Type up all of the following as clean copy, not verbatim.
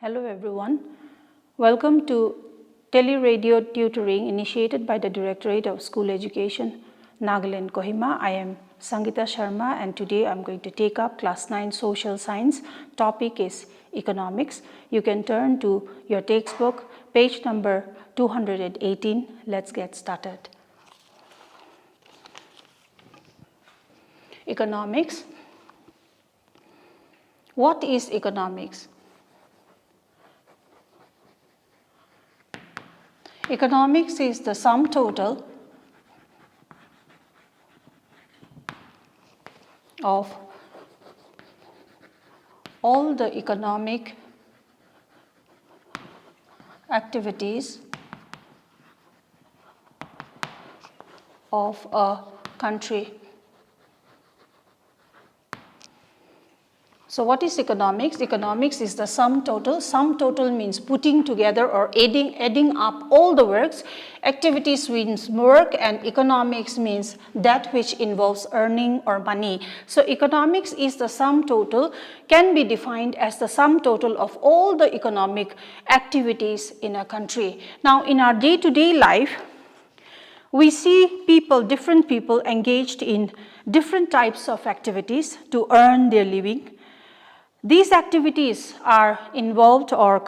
Hello everyone. Welcome to Teleradio Tutoring initiated by the Directorate of School Education, Nagaland, Kohima. I am Sangeeta Sharma and today I am going to take up class 9 social science. Topic is economics. You can turn to your textbook, page number 218. Let's get started. Economics. What is economics? Economics is the sum total of all the economic activities of a country. So what is economics? Economics is the sum total. Sum total means putting together or adding up all the works. Activities means work, and economics means that which involves earning or money. So economics is the sum total, can be defined as the sum total of all the economic activities in a country. Now in our day-to-day life, we see different people engaged in different types of activities to earn their living. These activities are involved or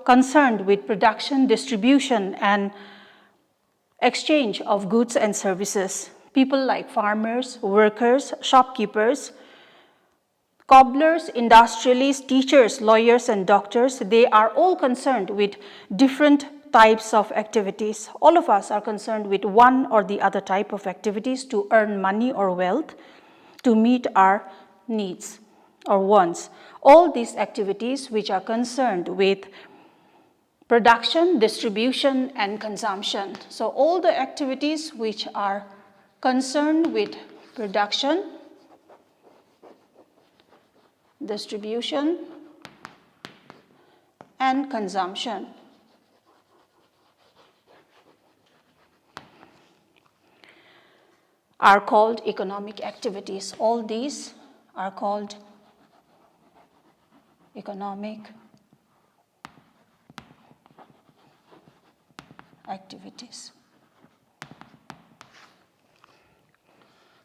concerned with production, distribution, and exchange of goods and services. People like farmers, workers, shopkeepers, cobblers, industrialists, teachers, lawyers, and doctors, they are all concerned with different types of activities. All of us are concerned with one or the other type of activities to earn money or wealth, to meet our needs or wants. All these activities which are concerned with production, distribution, and consumption. So all the activities which are concerned with production, distribution, and consumption are called economic activities. All these are called economic activities.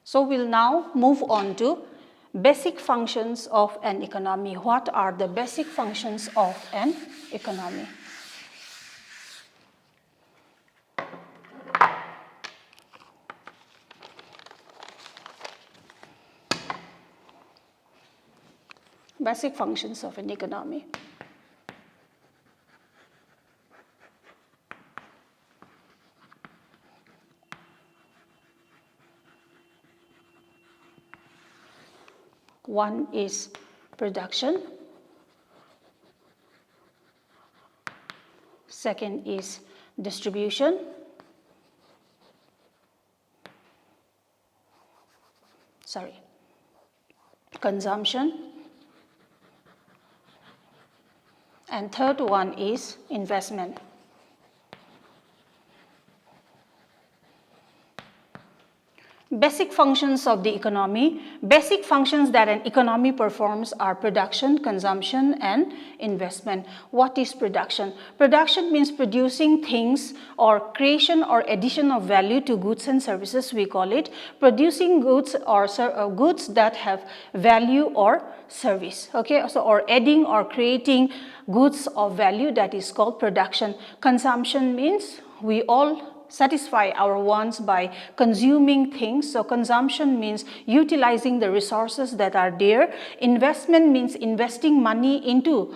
So we'll now move on to basic functions of an economy. What are the basic functions of an economy? Basic functions of an economy. One is production. Second is distribution. Consumption. And third one is investment. Basic functions of the economy. Basic functions that an economy performs are production, consumption, and investment. What is production? Production means producing things or creation or addition of value to goods and services, we call it. Producing goods or goods that have value or service. Okay, so or adding or creating goods of value, that is called production. Consumption means we all satisfy our wants by consuming things. So consumption means utilizing the resources that are there. Investment means investing money into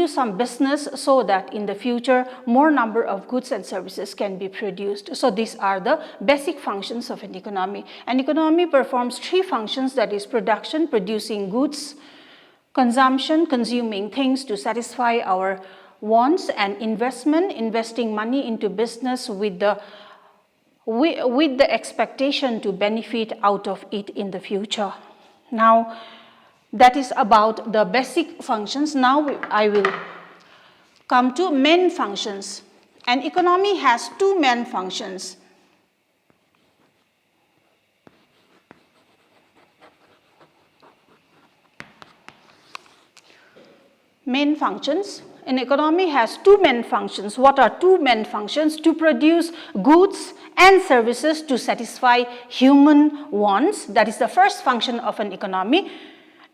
some business so that in the future more number of goods and services can be produced. So these are the basic functions of an economy. An economy performs three functions, that is production, producing goods, consumption, consuming things to satisfy our wants, and investment, investing money into business with the expectation to benefit out of it in the future. Now that is about the basic functions. Now I will come to main functions. An economy has two main functions. main functions. An economy has two main functions. What are two main functions? To produce goods and services to satisfy human wants. That is the first function of an economy.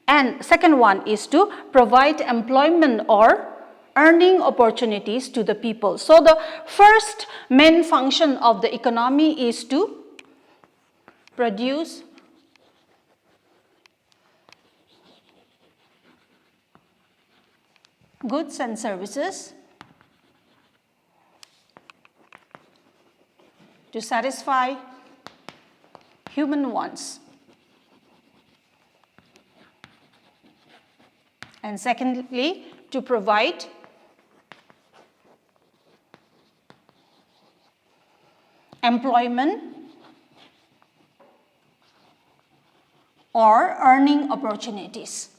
And second one is to provide employment or earning opportunities to the people. So the first main function of the economy is to produce goods and services to satisfy human wants. And secondly, to provide employment or earning opportunities.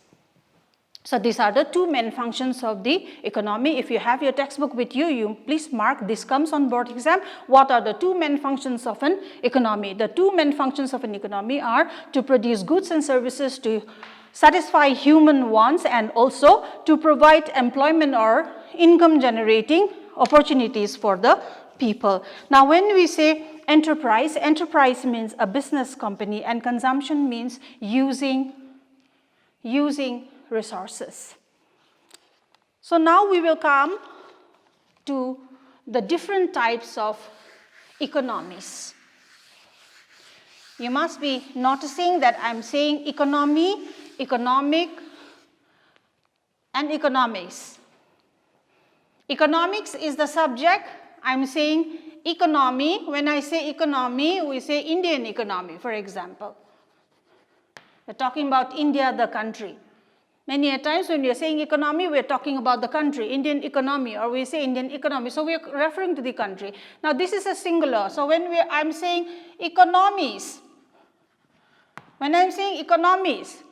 So these are the two main functions of the economy. If you have your textbook with you, you please mark this comes on board exam. What are the two main functions of an economy? The two main functions of an economy are to produce goods and services to satisfy human wants and also to provide employment or income generating opportunities for the people. Now when we say enterprise, enterprise means a business company and consumption means using resources. So now we will come to the different types of economies. You must be noticing that I'm saying economy, economic, and economics. Economics is the subject. I'm saying economy. When I say economy, we say Indian economy, for example. We're talking about India, the country. Many a times when we are saying economy, we are talking about the country, Indian economy, or we say Indian economy. So we are referring to the country. Now this is a singular. So when I'm saying economies, when I'm saying economies,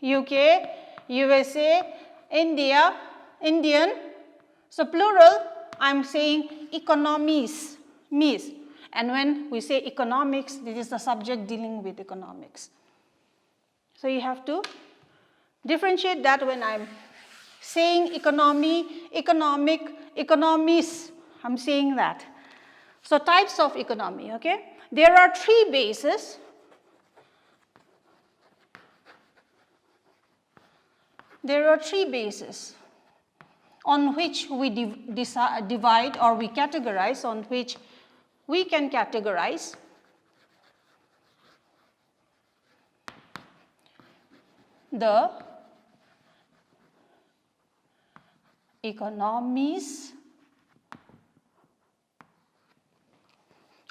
UK, USA, India, Indian, so plural, I'm saying economies, me's. And when we say economics, this is the subject dealing with economics. So you have to differentiate that when I'm saying economy, economic, economies, I'm saying that. So types of economy, okay? There are three bases. There are three bases on which we divide or we categorize, on which we can categorize the economies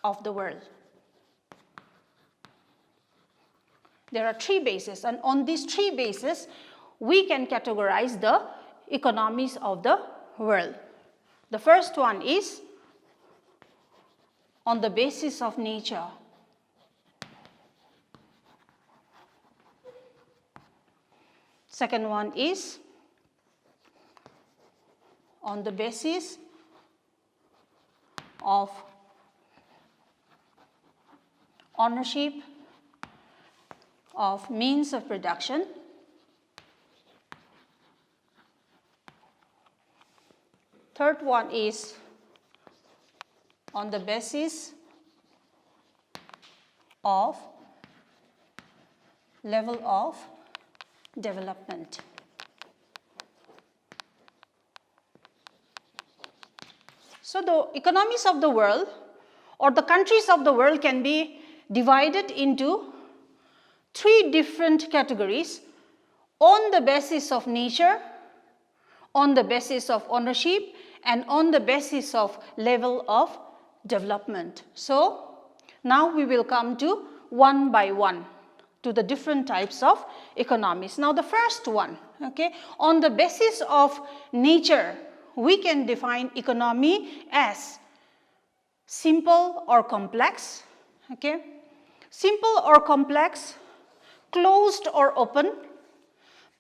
of the world. There are three bases, and on these three bases, we can categorize the economies of the world. The first one is on the basis of nature. Second one is on the basis of ownership of means of production. Third one is on the basis of level of development. So the economies of the world or the countries of the world can be divided into three different categories: on the basis of nature, on the basis of ownership, and on the basis of level of development. So now we will come to one by one to the different types of economies. Now the first one, okay, on the basis of nature, we can define economy as simple or complex, okay, simple or complex, closed or open,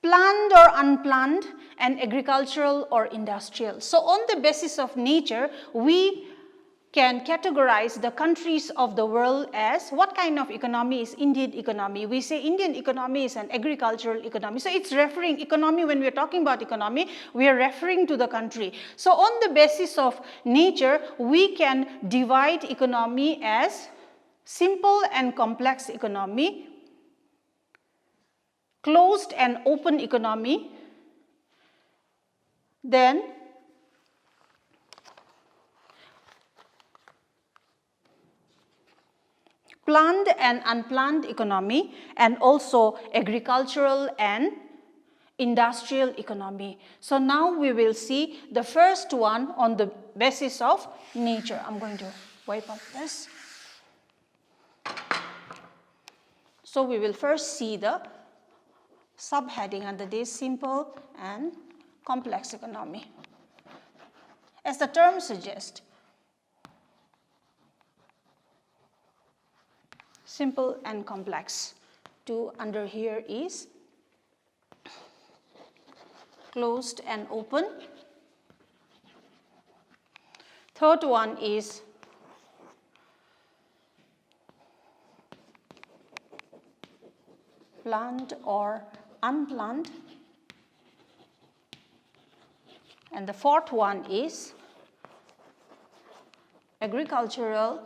planned or unplanned, and agricultural or industrial. So on the basis of nature, we can categorize the countries of the world as what kind of economy is Indian economy. We say Indian economy is an agricultural economy. So it's referring economy, when we're talking about economy, we are referring to the country. So on the basis of nature, we can divide economy as simple and complex economy, closed and open economy, then planned and unplanned economy, and also agricultural and industrial economy. So now we will see the first one on the basis of nature. I'm going to wipe up this. So we will first see the subheading under this, simple and complex economy. As the term suggests, simple and complex. Two under here is closed and open. Third one is planned or unplanned. And the fourth one is agricultural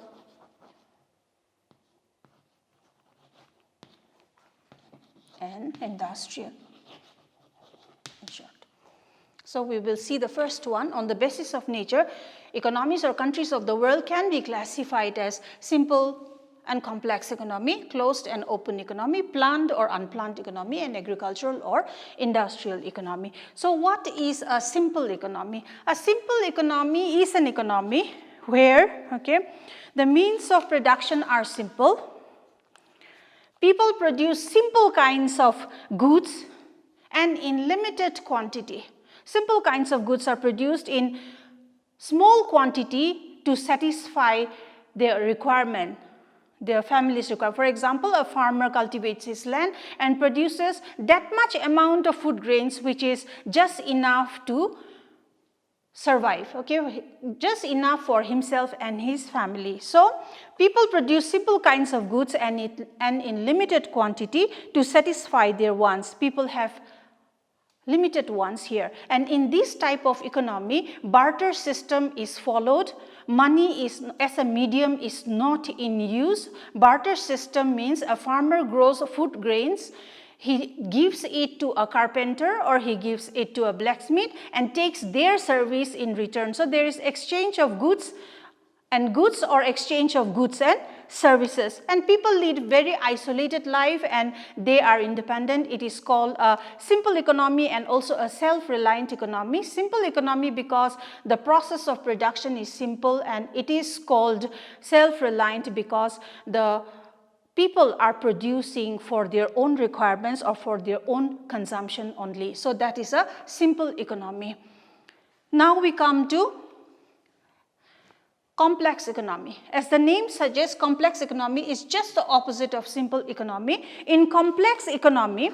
and industrial, in short. So we will see the first one. On the basis of nature, economies or countries of the world can be classified as simple and complex economy, closed and open economy, planned or unplanned economy, and agricultural or industrial economy. So what is a simple economy? A simple economy is an economy where, the means of production are simple. People produce simple kinds of goods and in limited quantity. Simple kinds of goods are produced in small quantity to satisfy their requirement, their family's requirement. For example, a farmer cultivates his land and produces that much amount of food grains which is just enough to survive, just enough for himself and his family. So people produce simple kinds of goods and in limited quantity to satisfy their wants. People have limited wants here, and in this type of economy, barter system is followed. Money is as a medium is not in use. Barter system means a farmer grows food grains, he gives it to a carpenter or he gives it to a blacksmith and takes their service in return. So there is exchange of goods or exchange of goods and services. And people lead very isolated life and they are independent. It is called a simple economy and also a self-reliant economy. Simple economy because the process of production is simple, and it is called self-reliant because the people are producing for their own requirements or for their own consumption only. So that is a simple economy. Now we come to complex economy. As the name suggests, complex economy is just the opposite of simple economy. In complex economy,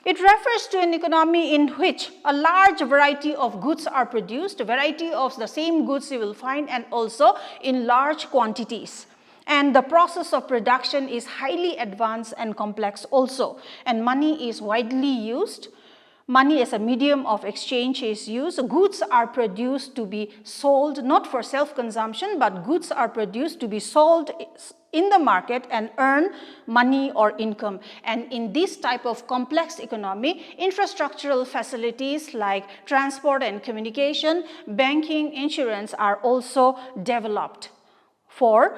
it refers to an economy in which a large variety of goods are produced, a variety of the same goods you will find, and also in large quantities. And the process of production is highly advanced and complex also. And money is widely used. Money as a medium of exchange is used. Goods are produced to be sold, not for self-consumption, but goods are produced to be sold in the market and earn money or income. And in this type of complex economy, infrastructural facilities like transport and communication, banking, insurance are also developed for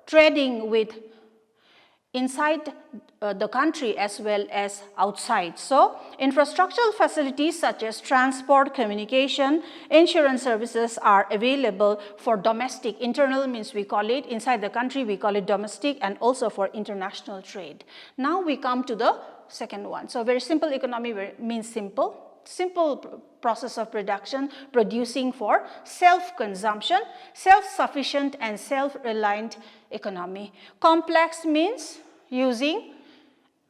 trading with inside the country as well as outside. So infrastructural facilities such as transport, communication, insurance services are available for domestic. Internal means we call it, inside the country we call it domestic, and also for international trade. Now we come to the second one. So very simple economy means simple process of production, producing for self-consumption, self-sufficient and self-reliant economy. Complex means using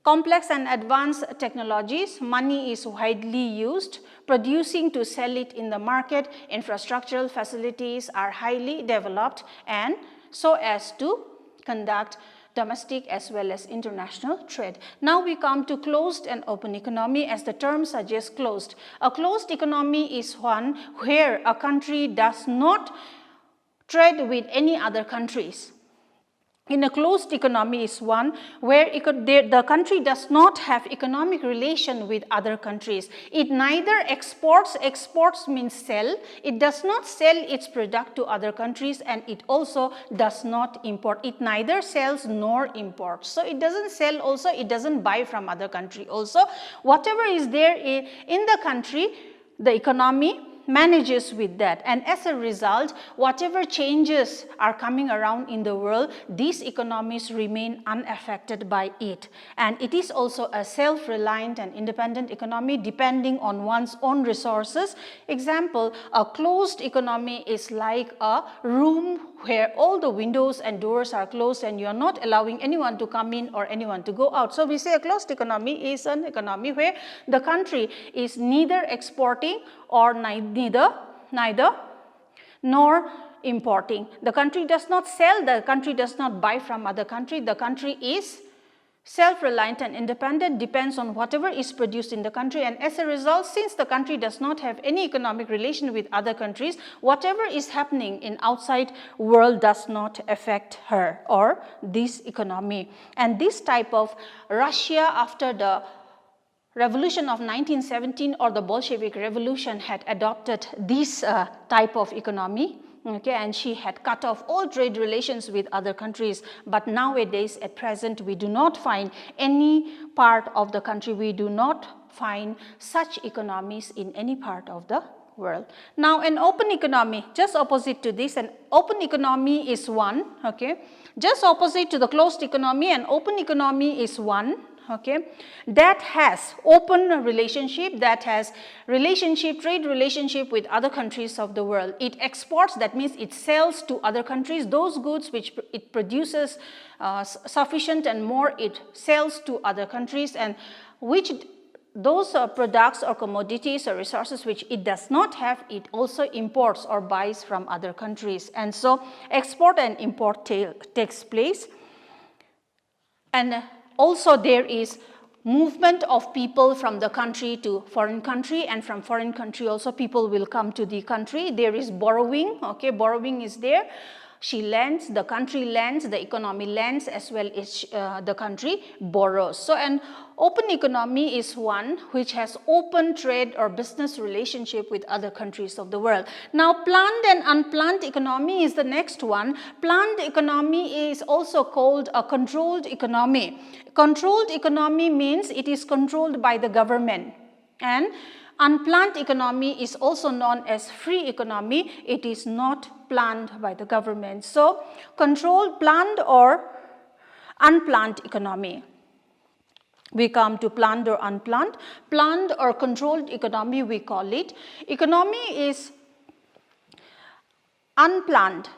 Complex and advanced technologies, money is widely used, producing to sell it in the market, infrastructural facilities are highly developed, and so as to conduct domestic as well as international trade. Now we come to closed and open economy. As the term suggests, closed. A closed economy is one where a country does not trade with any other countries. In a closed economy is one where the country does not have economic relation with other countries. It neither exports means sell, it does not sell its product to other countries, and it also does not import. It neither sells nor imports. So it doesn't sell also, it doesn't buy from other country also. Whatever is there in the country, the economy manages with that, and as a result, whatever changes are coming around in the world, these economies remain unaffected by it. And it is also a self-reliant and independent economy depending on one's own resources. Example, a closed economy is like a room where all the windows and doors are closed and you are not allowing anyone to come in or anyone to go out. So we say a closed economy is an economy where the country is neither exporting or neither nor importing. The country does not sell, the country does not buy from other country. The country is self-reliant and independent, depends on whatever is produced in the country, and as a result, since the country does not have any economic relation with other countries, whatever is happening in outside world does not affect her or this economy. And this type of Russia after the Revolution of 1917 or the Bolshevik Revolution had adopted this type of economy. Okay, and she had cut off all trade relations with other countries. But nowadays, at present, we do not find any part of the country, we do not find such economies in any part of the world. Now, an open economy, just opposite to this, an open economy is one, okay, just opposite to the closed economy, an open economy is one, okay, that has open relationship, that has trade relationship with other countries of the world. It exports, that means it sells to other countries those goods which it produces sufficient and more it sells to other countries, and which those products or commodities or resources which it does not have, it also imports or buys from other countries. And so export and import takes place. And also there is movement of people from the country to foreign country, and from foreign country also people will come to the country. There is borrowing, okay, borrowing is there. She lends, the country lends, the economy lends, as well as the country borrows. So an open economy is one which has open trade or business relationship with other countries of the world. Now planned and unplanned economy is the next one. Planned economy is also called a controlled economy. Controlled economy means it is controlled by the government, and unplanned economy is also known as free economy. It is not planned by the government. So controlled, planned or unplanned economy. We come to planned or unplanned. Planned or controlled economy we call it. Economy is unplanned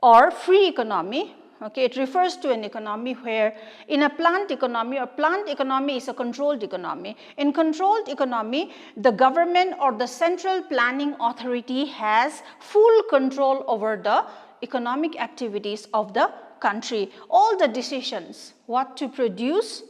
or free economy. Okay, it refers to an economy where in a planned economy, or planned economy is a controlled economy. In controlled economy, the government or the central planning authority has full control over the economic activities of the country. All the decisions, what to produce,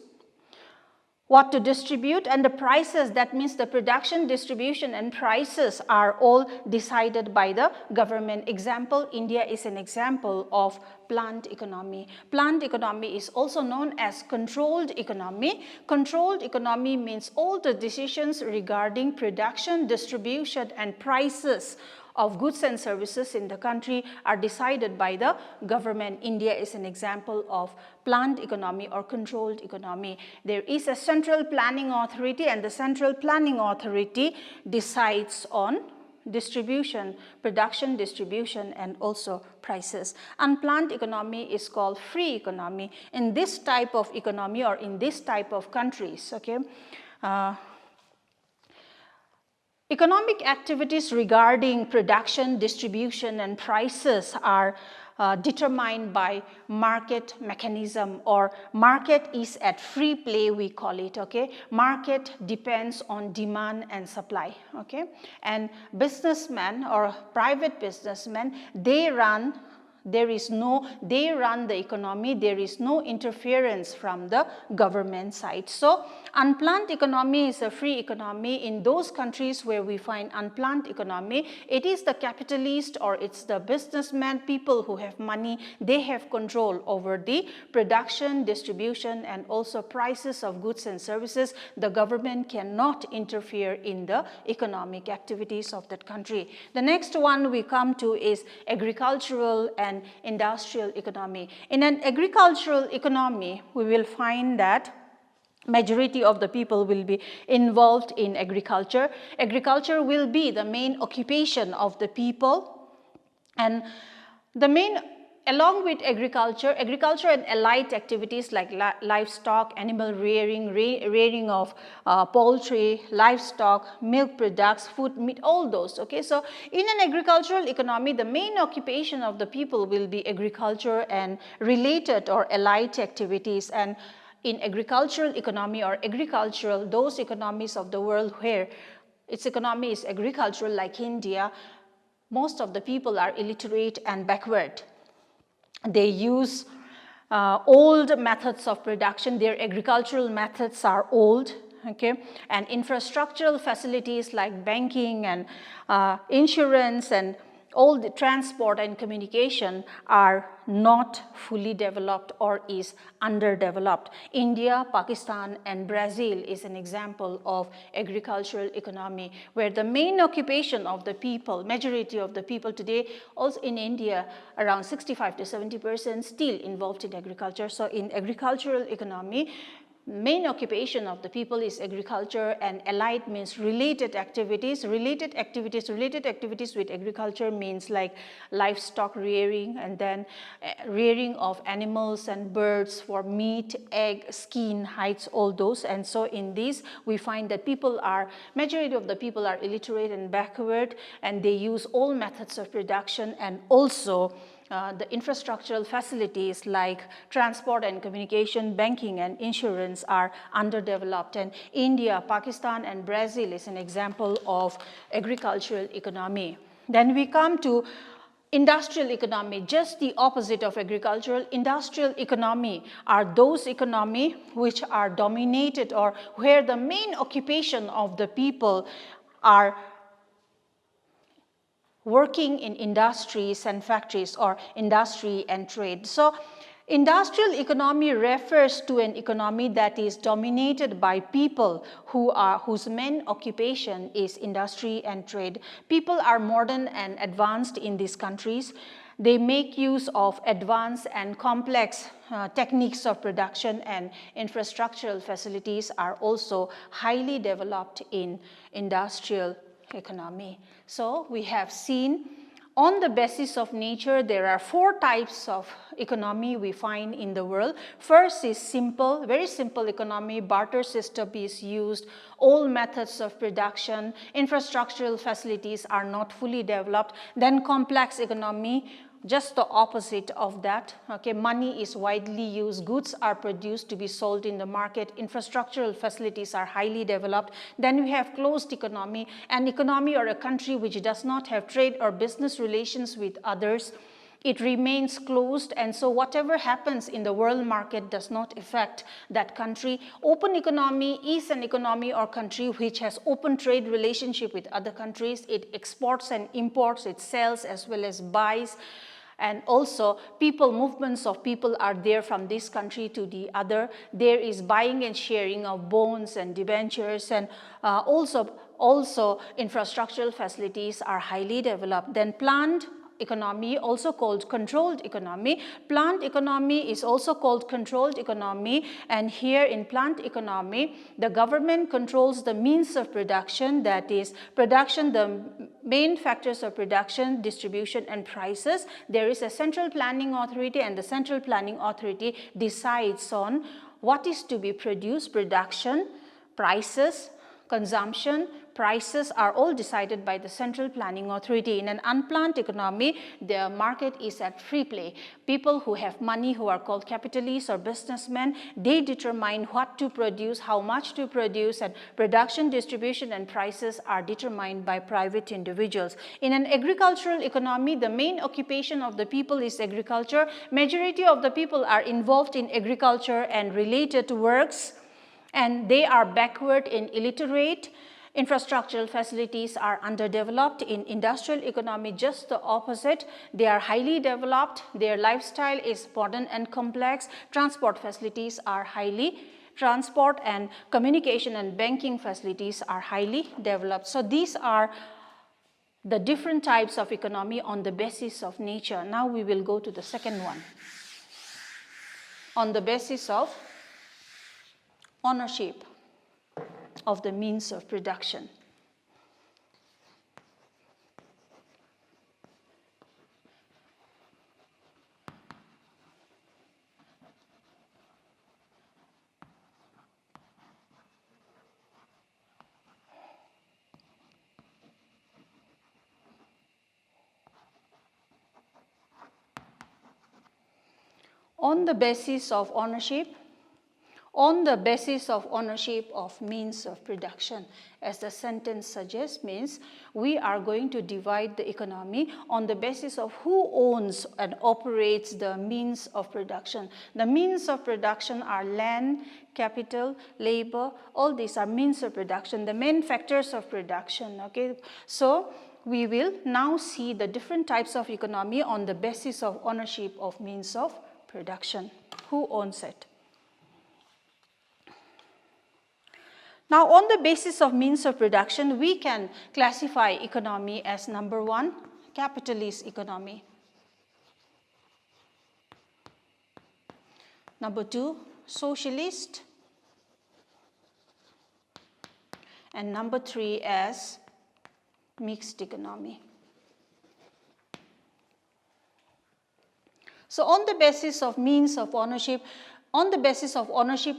what to distribute, and the prices, that means the production, distribution and prices are all decided by the government. Example, India is an example of planned economy. Planned economy is also known as controlled economy. Controlled economy means all the decisions regarding production, distribution and prices of goods and services in the country are decided by the government. India is an example of planned economy or controlled economy. There is a central planning authority, and the central planning authority decides on distribution, production, distribution and also prices. Unplanned economy is called free economy. In this type of economy or in this type of countries, okay, economic activities regarding production, distribution and prices are determined by market mechanism, or market is at free play, we call it, okay. Market depends on demand and supply, okay. And businessmen or private businessmen, they run the economy, there is no interference from the government side. So unplanned economy is a free economy. In those countries where we find unplanned economy, it is the capitalist or it's the businessman, people who have money, they have control over the production, distribution, and also prices of goods and services. The government cannot interfere in the economic activities of that country. The next one we come to is agricultural and industrial economy. In an agricultural economy, we will find that majority of the people will be involved in agriculture. Agriculture will be the main occupation of the people, and along with agriculture and allied activities like livestock, animal rearing of poultry, livestock, milk products, food, meat, all those, okay. So in an agricultural economy, the main occupation of the people will be agriculture and related or allied activities. And in agricultural economy or agricultural, those economies of the world where its economy is agricultural, like India, most of the people are illiterate and backward. They use old methods of production. Their agricultural methods are old, okay, and infrastructural facilities like banking and insurance and all the transport and communication are not fully developed or is underdeveloped. India, Pakistan, and Brazil is an example of agricultural economy where the main occupation of the people, majority of the people today, also in India, around 65 to 70% still involved in agriculture. So in agricultural economy, main occupation of the people is agriculture, and allied means related activities. Related activities with agriculture means like livestock rearing, and then rearing of animals and birds for meat, egg, skin, hides, all those. And so in these we find that majority of the people are illiterate and backward, and they use all methods of production, and also the infrastructural facilities like transport and communication, banking and insurance are underdeveloped. And India, Pakistan and Brazil is an example of agricultural economy. Then we come to industrial economy, just the opposite of agricultural. Industrial economy are those economy which are dominated or where the main occupation of the people are working in industries and factories or industry and trade. So industrial economy refers to an economy that is dominated by people whose main occupation is industry and trade. People are modern and advanced in these countries. They make use of advanced and complex techniques of production, and infrastructural facilities are also highly developed in industrial economy. So we have seen on the basis of nature, there are 4 types of economy we find in the world. First is simple, very simple economy, barter system is used, all methods of production, infrastructural facilities are not fully developed. Then complex economy, just the opposite of that, okay, money is widely used, goods are produced to be sold in the market, infrastructural facilities are highly developed. Then we have closed economy, an economy or a country which does not have trade or business relations with others. It remains closed, and so whatever happens in the world market does not affect that country. Open economy is an economy or country which has open trade relationship with other countries. It exports and imports, it sells as well as buys. And also movements of people are there from this country to the other. There is buying and sharing of bonds and debentures, and also infrastructural facilities are highly developed. Then planned economy, also called controlled economy. Planned economy is also called controlled economy, and here in planned economy, the government controls the means of production, that is production, the main factors of production, distribution and prices. There is a central planning authority, and the central planning authority decides on what is to be produced, production, prices, consumption, prices are all decided by the central planning authority. In an unplanned economy, the market is at free play. People who have money, who are called capitalists or businessmen, they determine what to produce, how much to produce, and production, distribution, and prices are determined by private individuals. In an agricultural economy, the main occupation of the people is agriculture. Majority of the people are involved in agriculture and related works, and they are backward and illiterate. Infrastructural facilities are underdeveloped. In industrial economy, just the opposite. They are highly developed. Their lifestyle is modern and complex. Transport facilities are transport and communication and banking facilities are highly developed. So these are the different types of economy on the basis of nature. Now we will go to the second one. On the basis of ownership of the means of production. On the basis of ownership, of means of production, as the sentence suggests, means we are going to divide the economy on the basis of who owns and operates the means of production. The means of production are land, capital, labor, all these are means of production, the main factors of production. Okay, so we will now see the different types of economy on the basis of ownership of means of production. Who owns it? Now, on the basis of means of production, we can classify economy as number one, capitalist economy. Number two, socialist. And number three as mixed economy. So on the basis of means of ownership,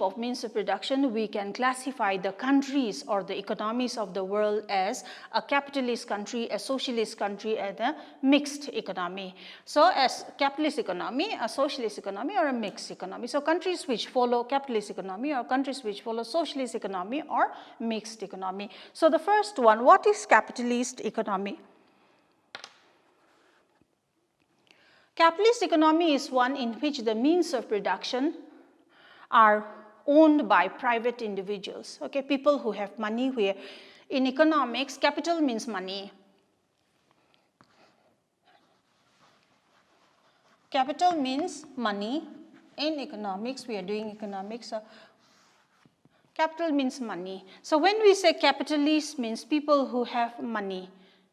of means of production, we can classify the countries or the economies of the world as a capitalist country, a socialist country, and a mixed economy. So as capitalist economy, a socialist economy, or a mixed economy. So countries which follow capitalist economy or countries which follow socialist economy or mixed economy. So the first one, what is capitalist economy? Capitalist economy is one in which the means of production are owned by private individuals, okay, people who have money. Where in economics, capital means money. Capital means money. In economics, we are doing economics, so capital means money. So when we say capitalist, means people who have money,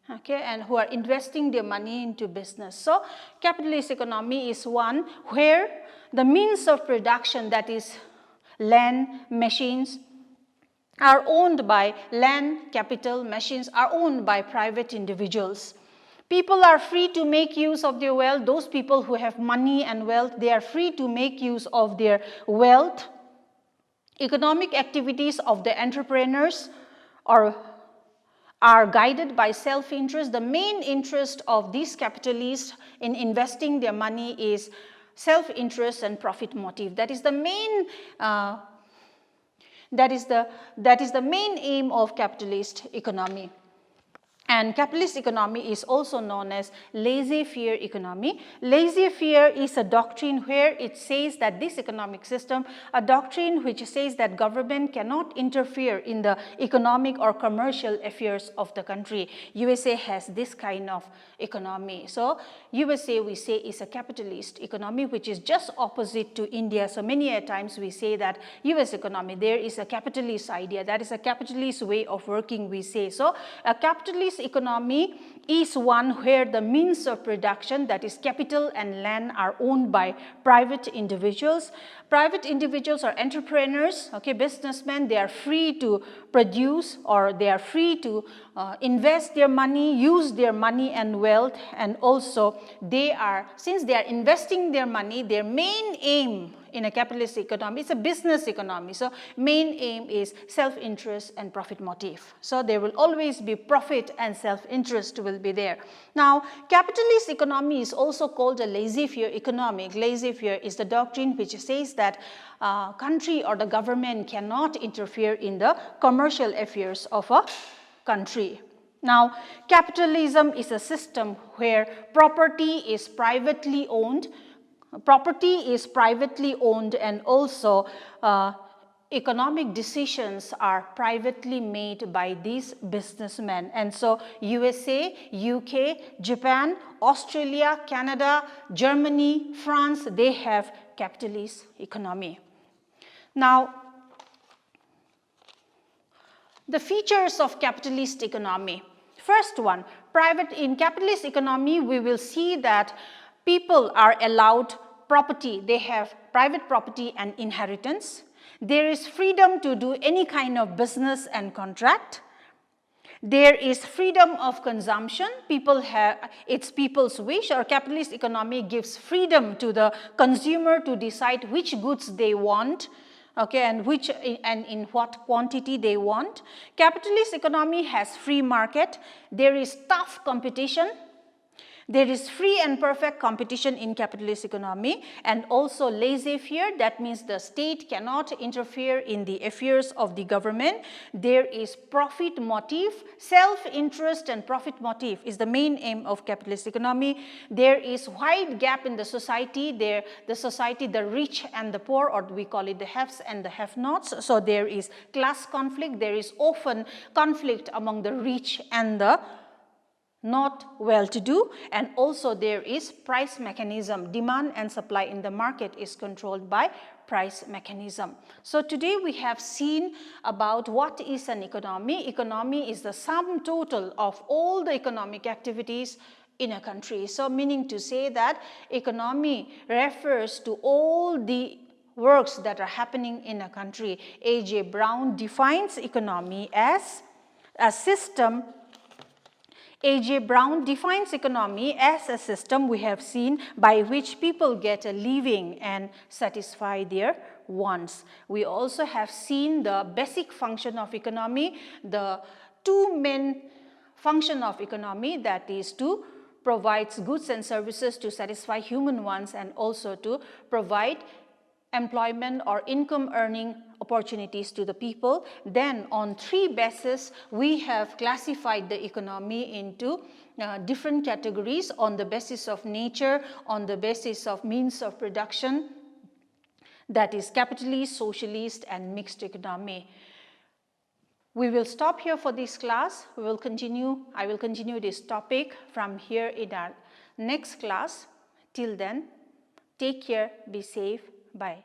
okay, and who are investing their money into business. So capitalist economy is one where the means of production, that is land, machines, are owned by land, capital, machines are owned by private individuals. People are free to make use of their wealth. Those people who have money and wealth, they are free to make use of their wealth. Economic activities of the entrepreneurs are guided by self-interest. The main interest of these capitalists in investing their money is self-interest and profit motive. That is the main main aim of capitalist economy. And capitalist economy is also known as laissez-faire economy. Laissez-faire is a doctrine where it says that this economic system, a doctrine which says that government cannot interfere in the economic or commercial affairs of the country. USA has this kind of economy. So USA, we say, is a capitalist economy, which is just opposite to India. So many a times we say that US economy, there is a capitalist idea, that is a capitalist way of working, we say. So a capitalist economy is one where the means of production, that is capital and land, are owned by private individuals. Private individuals are entrepreneurs, okay, businessmen. They are free to produce, or they are free to invest their money, use their money and wealth, and also they are, since they are investing their money, their main aim in a capitalist economy. It's a business economy. So main aim is self-interest and profit motive. So there will always be profit and self-interest will be there. Now, capitalist economy is also called a laissez-faire economy. Laissez-faire is the doctrine which says that country or the government cannot interfere in the commercial affairs of a country. Now, capitalism is a system where property is privately owned and also economic decisions are privately made by these businessmen. And so USA, UK, Japan, Australia, Canada, Germany, France, they have capitalist economy. Now, the features of capitalist economy. First one, in capitalist economy, we will see that people are allowed property. They have private property and inheritance. There is freedom to do any kind of business and contract. There is freedom of consumption. It's people's wish, or capitalist economy gives freedom to the consumer to decide which goods they want, okay, and in what quantity they want. Capitalist economy has free market. There is tough competition. There is free and perfect competition in capitalist economy, and also laissez-faire. That means the state cannot interfere in the affairs of the government. There is profit motive. Self-interest and profit motive is the main aim of capitalist economy. There is wide gap in the society. The rich and the poor, or we call it the haves and the have-nots. So there is class conflict. There is often conflict among the rich and the not well-to-do, and also there is price mechanism. Demand and supply in the market is controlled by price mechanism. So today we have seen about what is an economy. Economy is the sum total of all the economic activities in a country. So meaning to say that economy refers to all the works that are happening in a country. A.J. Brown defines economy as a system. A.J. Brown defines economy as a system, we have seen, by which people get a living and satisfy their wants. We also have seen the basic function of economy, the two main function of economy, that is to provide goods and services to satisfy human wants and also to provide employment or income earning opportunities to the people. Then on three bases, we have classified the economy into different categories on the basis of nature, on the basis of means of production, that is capitalist, socialist and mixed economy. We will stop here for this class. I will continue this topic from here in our next class. Till then, take care, be safe, bye.